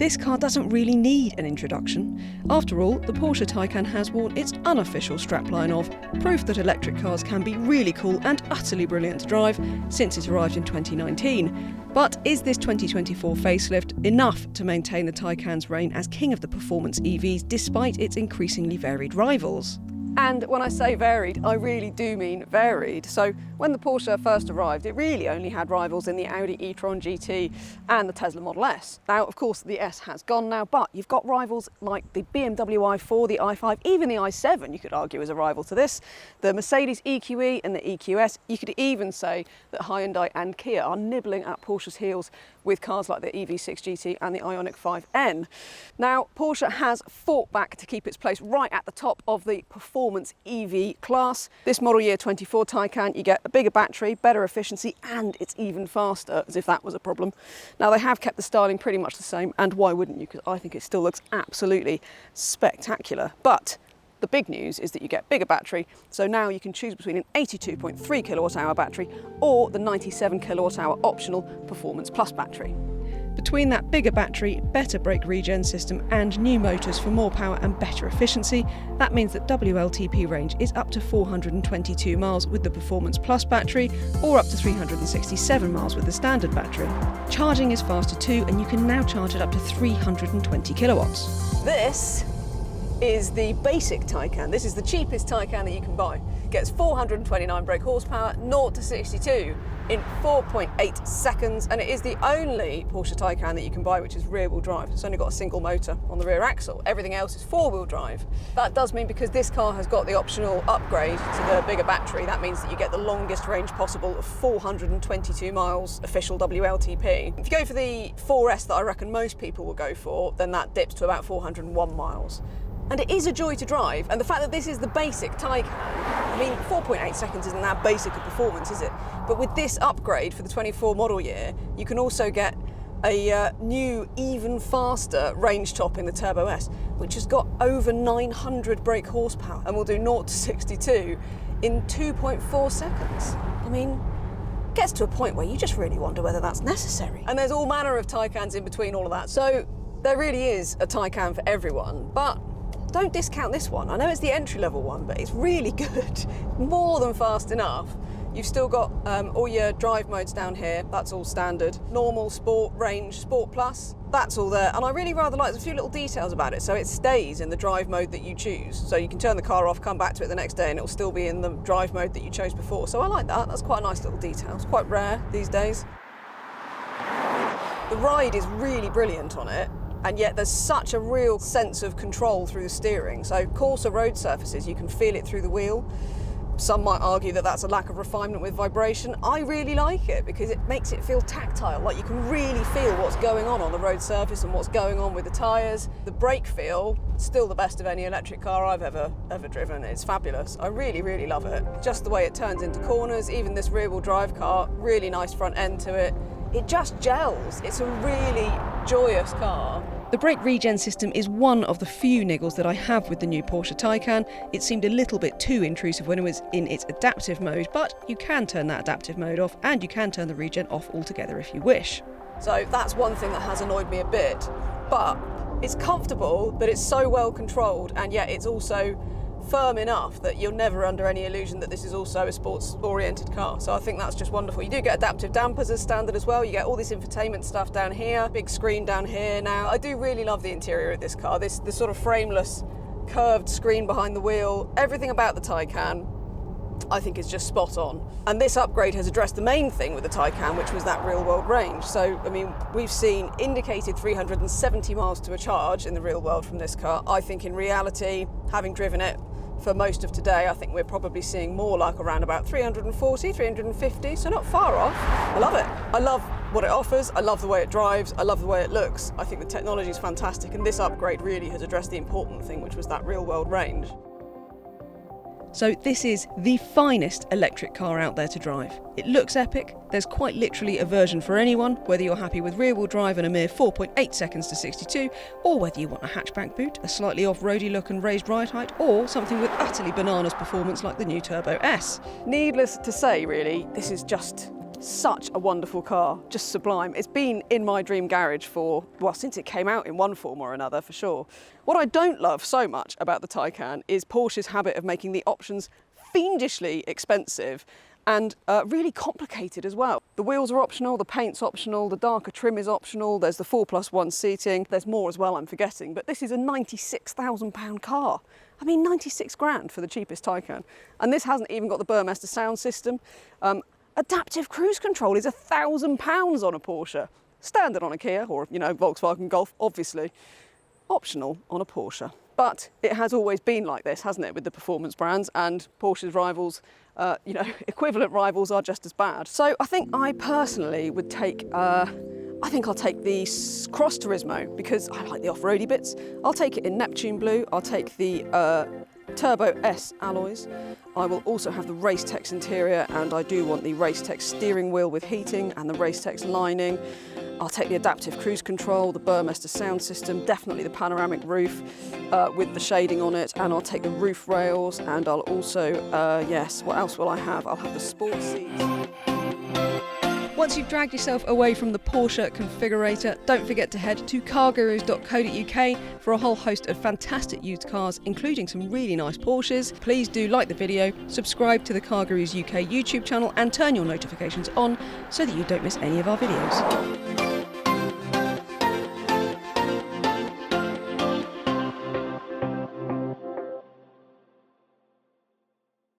this car doesn't really need an introduction. After all, the Porsche Taycan has worn its unofficial strapline of proof that electric cars can be really cool and utterly brilliant to drive since it arrived in 2019. But is this 2024 facelift enough to maintain the Taycan's reign as king of the performance EVs despite its increasingly varied rivals? And when I say varied, I really do mean varied. So when the Porsche first arrived, it really only had rivals in the Audi e-tron GT and the Tesla Model S. Now, of course, the S has gone now, but you've got rivals like the BMW i4, the i5, even the i7, you could argue is a rival to this, the Mercedes EQE and the EQS. You could even say that Hyundai and Kia are nibbling at Porsche's heels with cars like the EV6 GT and the Ioniq 5N. Now, Porsche has fought back to keep its place right at the top of the performance EV class. This model year 24 Taycan, you get a bigger battery, better efficiency, and it's even faster, as if that was a problem. Now, they have kept the styling pretty much the same, and why wouldn't you? Because I think it still looks absolutely spectacular. But the big news is that you get bigger battery, so now you can choose between an 82.3 kilowatt hour battery or the 97 kilowatt hour optional Performance Plus battery. Between that bigger battery, better brake regen system and new motors for more power and better efficiency, that means that WLTP range is up to 422 miles with the Performance Plus battery or up to 367 miles with the standard battery. Charging is faster too, and you can now charge it up to 320 kilowatts. This is the basic Taycan. This is the cheapest Taycan that you can buy. It gets 429 brake horsepower, 0 to 62 in 4.8 seconds, and it is the only Porsche Taycan that you can buy which is rear-wheel drive. It's only got a single motor on the rear axle. Everything else is four-wheel drive. That does mean, because this car has got the optional upgrade to the bigger battery, that means that you get the longest range possible of 422 miles official WLTP. If you go for the 4S that I reckon most people will go for, then that dips to about 401 miles. And it is a joy to drive, and the fact that this is the basic Taycan, I mean, 4.8 seconds isn't that basic a performance, is it? But with this upgrade for the 24 model year, you can also get a new, even faster range top in the Turbo S, which has got over 900 brake horsepower and will do 0 to 62 in 2.4 seconds. I mean, it gets to a point where you just really wonder whether that's necessary. And there's all manner of Taycans in between all of that, so there really is a Taycan for everyone, but don't discount this one. I know it's the entry-level one, but it's really good. More than fast enough. You've still got all your drive modes down here. That's all standard. Normal, Sport, Range, Sport Plus. That's all there. And I really rather like, there's a few little details about it. So it stays in the drive mode that you choose. So you can turn the car off, come back to it the next day, and it'll still be in the drive mode that you chose before. So I like that. That's quite a nice little detail. It's quite rare these days. The ride is really brilliant on it. And yet there's such a real sense of control through the steering. So coarser road surfaces, you can feel it through the wheel. Some might argue that that's a lack of refinement with vibration. I really like it because it makes it feel tactile, like you can really feel what's going on the road surface and what's going on with the tyres. The brake feel, still the best of any electric car I've ever driven. It's fabulous. I really, really love it. Just the way it turns into corners, even this rear-wheel drive car, really nice front end to it. It just gels. It's a really joyous car. The brake regen system is one of the few niggles that I have with the new Porsche Taycan. It seemed a little bit too intrusive when it was in its adaptive mode, but you can turn that adaptive mode off and you can turn the regen off altogether if you wish. So that's one thing that has annoyed me a bit, but it's comfortable, but it's so well controlled, and yet it's also firm enough that you're never under any illusion that this is also a sports-oriented car. So I think that's just wonderful. You do get adaptive dampers as standard as well. You get all this infotainment stuff down here, big screen down here. Now, I do really love the interior of this car. This sort of frameless, curved screen behind the wheel. Everything about the Taycan, I think, is just spot on. And this upgrade has addressed the main thing with the Taycan, which was that real-world range. So, I mean, we've seen indicated 370 miles to a charge in the real world from this car. I think in reality, having driven it for most of today, I think we're probably seeing more like around about 340, 350, so not far off. I love it. I love what it offers. I love the way it drives. I love the way it looks. I think the technology is fantastic, and this upgrade really has addressed the important thing, which was that real-world range. So this is the finest electric car out there to drive. It looks epic. There's quite literally a version for anyone, whether you're happy with rear-wheel drive and a mere 4.8 seconds to 62, or whether you want a hatchback boot, a slightly off-roady look and raised ride height, or something with utterly bananas performance like the new Turbo S. Needless to say, really, this is just Such a wonderful car, just sublime. It's been in my dream garage for, well, since it came out in one form or another, for sure. What I don't love so much about the Taycan is Porsche's habit of making the options fiendishly expensive and really complicated as well. The wheels are optional, the paint's optional, the darker trim is optional, there's the 4+1 seating, there's more as well I'm forgetting, but this is a £96,000 car. I mean, 96 grand for the cheapest Taycan. And this hasn't even got the Burmester sound system. Adaptive cruise control is £1,000 on a Porsche. Standard on a Kia or, you know, Volkswagen Golf, obviously. Optional on a Porsche. But it has always been like this, hasn't it, with the performance brands, and Porsche's rivals, you know, equivalent rivals are just as bad. So I think I personally would take, I think I'll take the Cross Turismo because I like the off-roady bits. I'll take it in Neptune Blue. I'll take the Turbo S alloys. I will also have the Racetex interior, and I do want the Racetex steering wheel with heating and the Racetex lining. I'll take the adaptive cruise control, the Burmester sound system, definitely the panoramic roof with the shading on it, and I'll take the roof rails, and I'll also, yes, what else will I have? I'll have the sports seats. Once you've dragged yourself away from the Porsche configurator, don't forget to head to cargurus.co.uk for a whole host of fantastic used cars, including some really nice Porsches. Please do like the video, subscribe to the CarGurus UK YouTube channel and turn your notifications on so that you don't miss any of our videos.